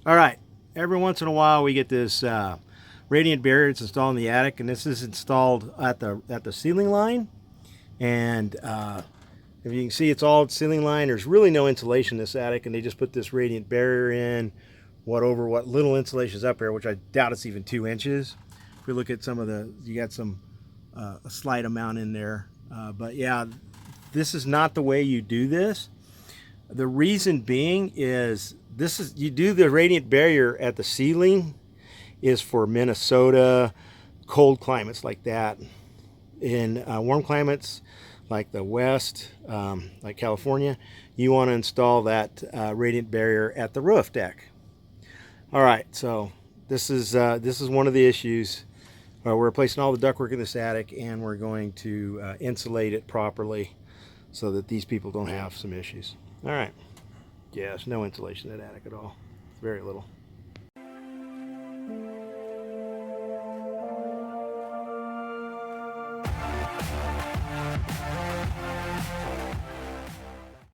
All right, every once in a while we get this radiant barrier that's installed in the attic, and this is installed at the ceiling line. And if you can see, it's all ceiling line. There's really no insulation in this attic, and they just put this radiant barrier in. What little insulation is up here, which I doubt it's even 2 inches. If we look at some of you got some a slight amount in there, but yeah, this is not the way you do this. The reason being is you do the radiant barrier at the ceiling is for Minnesota, cold climates like that. In warm climates like the West, like California, you want to install that radiant barrier at the roof deck. All right, so this is one of the issues. We're replacing all the ductwork in this attic, and we're going to insulate it properly so that these people don't have some issues. All right. Yes, no insulation in that attic at all. Very little.